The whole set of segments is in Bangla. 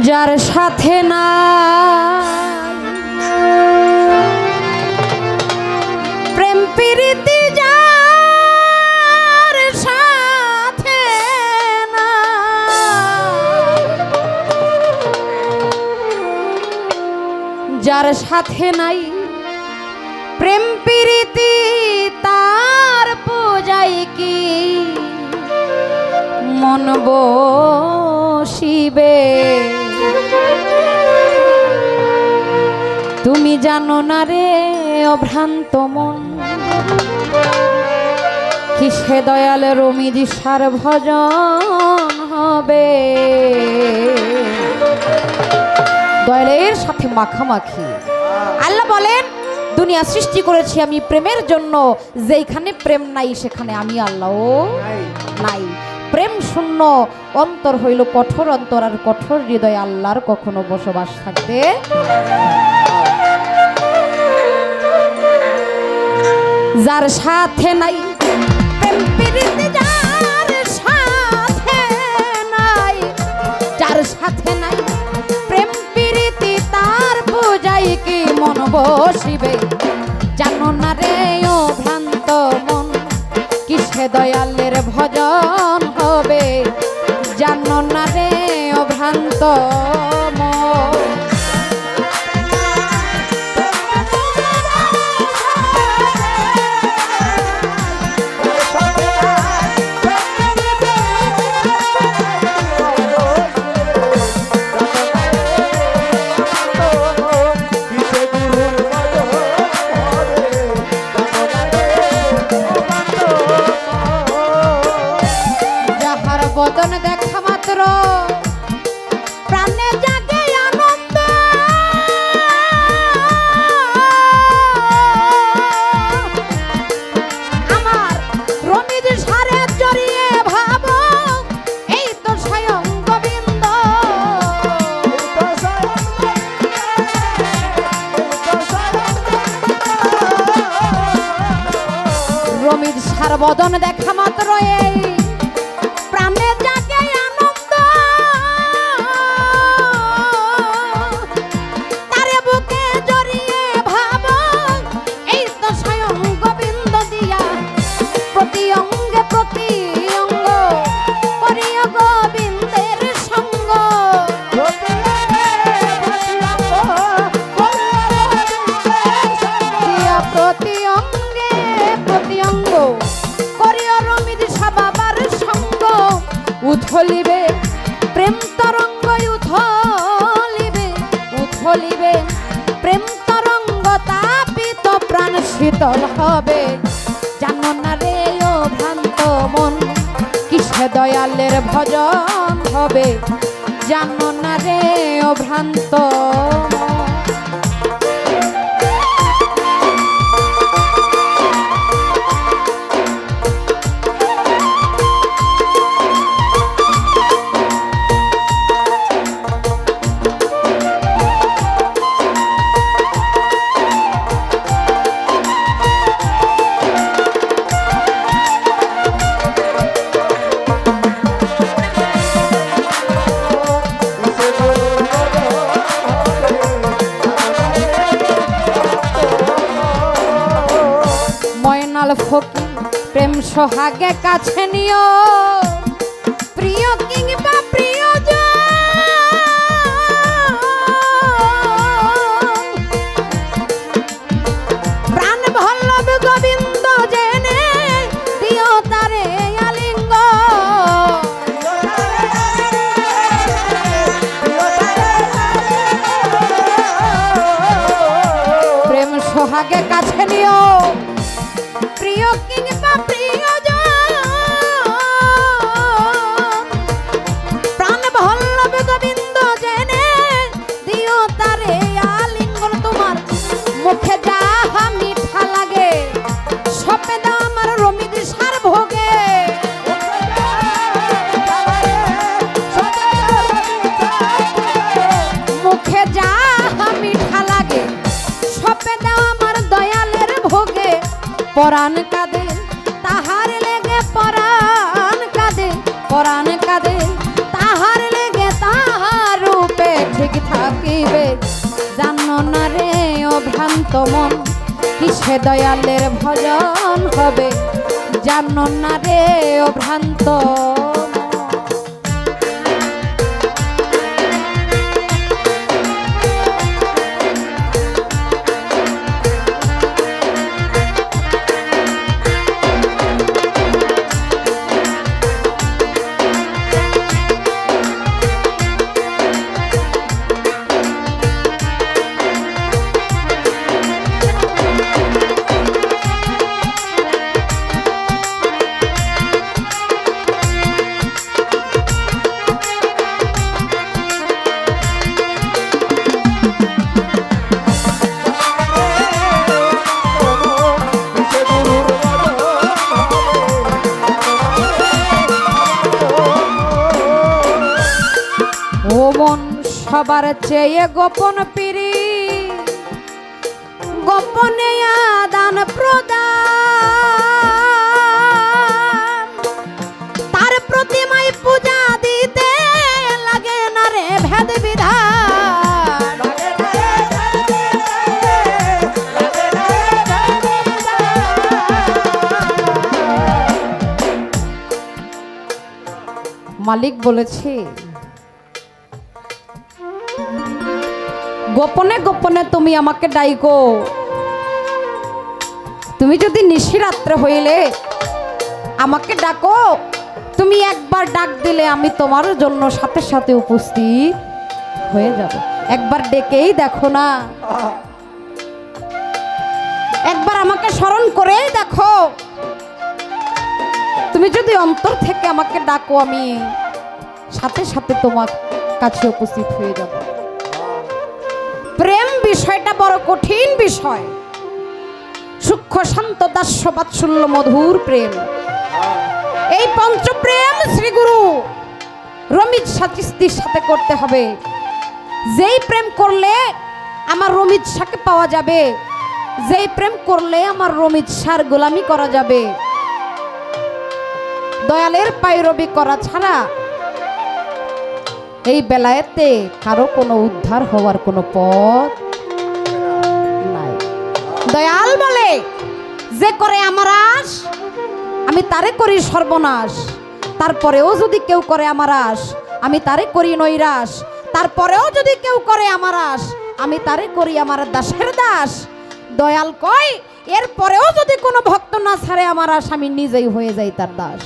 যার সাথে না প্রেম প্রীতি যার সাথে না যার সাথে নাই প্রেম প্রীতি তার পূজাই কি মন বসিবে তুমি জানো না রে অভ্রান্ত মন কিসে দয়াল রমিদিশার ভজন হবে দয়ালের সাথে মাখামাখি আল্লাহ বলেন দুনিয়া সৃষ্টি করেছি আমি প্রেমের জন্য যেখানে প্রেম নাই সেখানে আমি আল্লাহ নাই প্রেম শূন্য অন্তর হইল কঠোর অন্তর আর কঠোর হৃদয়ে আল্লাহর কখনো বসবাস থাকতে যার সাথে নাই প্রেম প্রীতি যার সাথে নাই যার সাথে নাই প্রেম প্রীতি তার পূজাই কি মন বসিবে জানো না রে ও ভ্রান্ত মন কিসে দয়ালের ভজন হবে জানো না রে ও ভ্রান্ত মন বদন দেখা মাত্র প্রাণে জাগে আনন্দ আমার রমিজ সারে জড়িয়ে ভাবো এই তো স্বয়ং গোবিন্দ রমিজ সার বদন দেখা মাত্র এই প্রাণে জাগে আনন্দ তারে বুকে জড়িয়ে ভাবো এই তো স্বয়ং গোবিন্দ দিয়া প্রতি অঙ্গে প্রতি অঙ্গ করিও গোবিন্দের সঙ্গ প্রতি অঙ্গে প্রতি অঙ্গ করিও রমিদিশা বাবার সঙ্গ উথলিবে প্রেম তরঙ্গ উথলিবে উথলিবে প্রেম তরঙ্গ তাপিত প্রাণ শীতল হবে জানো না রে ও ভ্রান্ত মন কিসে দয়ালের ভজন হবে জানো না রে ও ভ্রান্ত মন ফকি প্রেম সোহাগে কাছে নিও প্রিয় কিংবা প্রাণ ভল্লভ গোবিন্দ জেনে দিও তারে আলিঙ্গ প্রেম সোহাগে কাছে নিও প্রিয় কিংবা প্রাণ ভল্লভ গোবিন্দ জেনে দিও তারে আলিঙ্গন তোমার মুখে যাহা মিঠা লাগে সপে দাও আমার রমিদিশার ভোগে মুখে যাহা মিঠা লাগে সপে দাও আমার দয়ালের ভোগে পরাণ কাঁদে তাহার লেগে পরাণ কাঁদে তাহার লেগে তাহার রূপে ভ্রান্ত মন কিসে দয়ালের ভজন হবে জানো না রে ও ভ্রান্ত সবার চেয়ে গোপন পিরি গোপনে আদান প্রদান তার প্রতিমায় পূজা দিতে লাগে না রে ভেদ বিধান মালিক বলেছে গোপনে গোপনে তুমি আমাকে ডাইকো তুমি যদি নিশিরাত্রে হইলে আমাকে ডাকো তুমি একবার ডাক দিলে আমি তোমার জন্য সাথে সাথে উপস্থিত হয়ে যাব একবার ডেকেই দেখো না একবার আমাকে স্মরণ করেই দেখো তুমি যদি অন্তর থেকে আমাকে ডাকো আমি সাথে সাথে তোমার কাছে উপস্থিত হয়ে যাব প্রেম বিষয়টা বড় কঠিন বিষয় সূক্ষ্ম শান্ত দাস্য বাৎসল্য মধুর প্রেম এই পঞ্চপ্রেম শ্রী গুরু রমিজ শাহ চিশতির সাথে করতে হবে যেই প্রেম করলে আমার রমিজ শাহকে পাওয়া যাবে যেই প্রেম করলে আমার রমিজ শাহর গোলামি করা যাবে দয়ালের পায়রবি করা ছাড়া এই বেলায়েতে কারো কোনো উদ্ধার হওয়ার কোনো পথ নাই দয়াল বলে যে করে আমার আশ আমি তারে করি সর্বনাশ তারপরেও যদি কেউ করে আমার আশ আমি তারে করি নৈরাশ তারপরেও যদি কেউ করে আমার আশ আমি তারে করি আমার দাসের দাস দয়াল কয় এরপরেও যদি কোনো ভক্ত না ছাড়ে আমার আশ আমি নিজেই হয়ে যাই তার দাস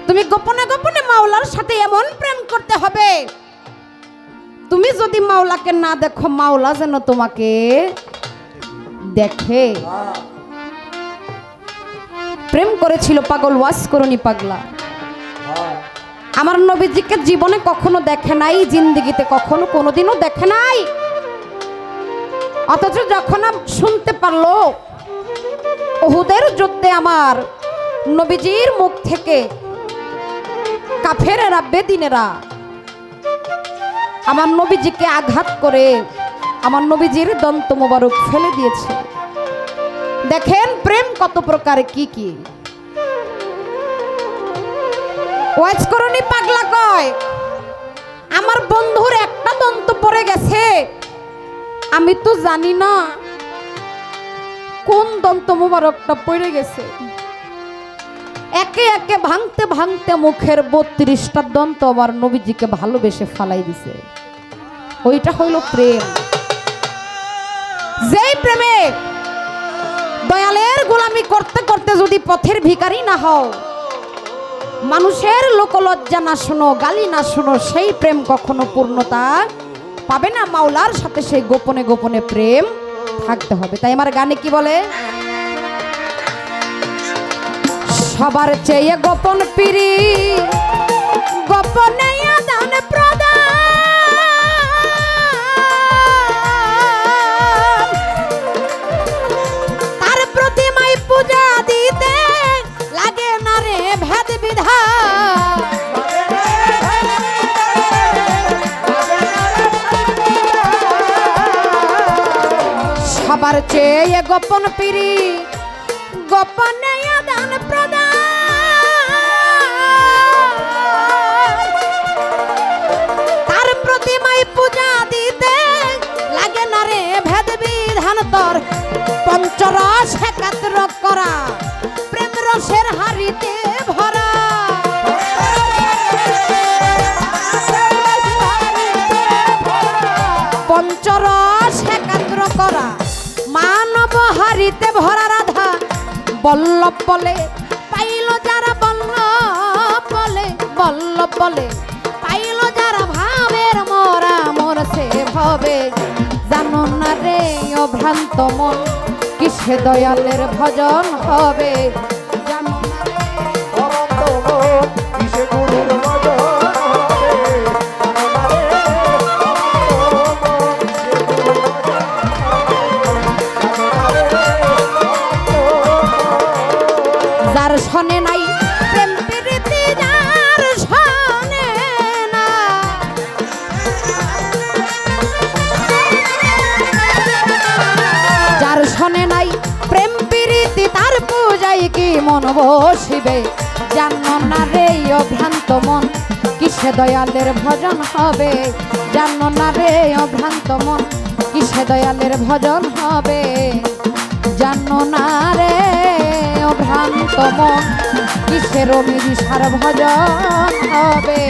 তুমি গোপনে গোপনে মাওলার সাথে এমন প্রেম করতে হবে তুমি যদি মাওলাকে না দেখো মাওলা যেন তোমাকে দেখে প্রেম করেছিল পাগল ওয়াজ করনি পাগলা আমার নবীজিকে জীবনে কখনো দেখে নাই জিন্দেগিতে কখনো কোনোদিনও দেখে নাই অথচ যখন শুনতে পারলো উহুদের যুদ্ধে আমার নবীজির মুখ থেকে কাফেরেরা বেদিনেরা আমার নবীজিকে আঘাত করে আমার নবীজির দন্ত মোবারক ফেলে দিয়েছে দেখেন প্রেম কত প্রকার কি কি ওয়াজ করনি পাগলা কয় আমার বন্ধুর একটা দন্ত পড়ে গেছে আমি তো জানি না কোন দন্ত মোবারকটা পড়ে গেছে একে একে ভাঙতে ভাঙতে মুখের 32টা দন্ত আমার নবীজিকে ভালোবেসে ফালাই দিছে ওইটা হইল প্রেম যেই প্রেমে দয়ালের গোলামি করতে করতে যদি পথের ভিখারি না হও মানুষের লোকলজ্জা না শোনো গালি না শোনো সেই প্রেম কখনো পূর্ণতা পাবে না মাওলার সাথে সেই গোপনে গোপনে প্রেম থাকতে হবে তাই আমার গানে কি বলে সবার চেয়ে গোপন পিরি গোপনে আদান প্রদান তার প্রতিমায় পূজা দিতে লাগে না রে ভেদ বিধান সবার চেয়ে গোপন পিরি গোপনে আদান প্রদান তার প্রতিমায় পূজা দিতে লাগে না রে পঞ্চরস একাত্র করা প্রেম রসের হাড়িতে ভরা পঞ্চরস একাত্র করা মানব হাড়িতে ভরা রাধা বল্লভ বলে পাইল যারা বল্লভ বলে বল্লভ বলে পাইল যারা ভাবের মোরা মোর সে ভবে জানো না রে অভ্রান্ত মন কিসে দয়ালের ভজন হবে জানো না রে অনন্ত মন কিসে গুরুর ভজন হবে জানো না রে অনন্ত মন কিসে গুরুর ভজন হবে যার শনে নাই প্রেম প্রীতি যার শনে না যার শনে নাই প্রেম প্রীতি তার পূজাই কি মন বসিবে জানো না রে অভ্রান্ত মন কিসে দয়ালের ভজন হবে জানো না রে অভ্রান্ত মন কিসে দয়ালের ভজন হবে জানো না রে অভ্রান্ত মন কিসের মিরিষার ভজন হবে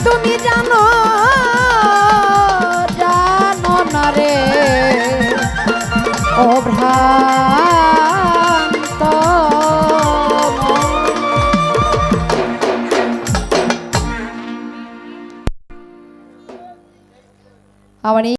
তুমি জানো জানো না রে অভ্রান্ত মন। আমার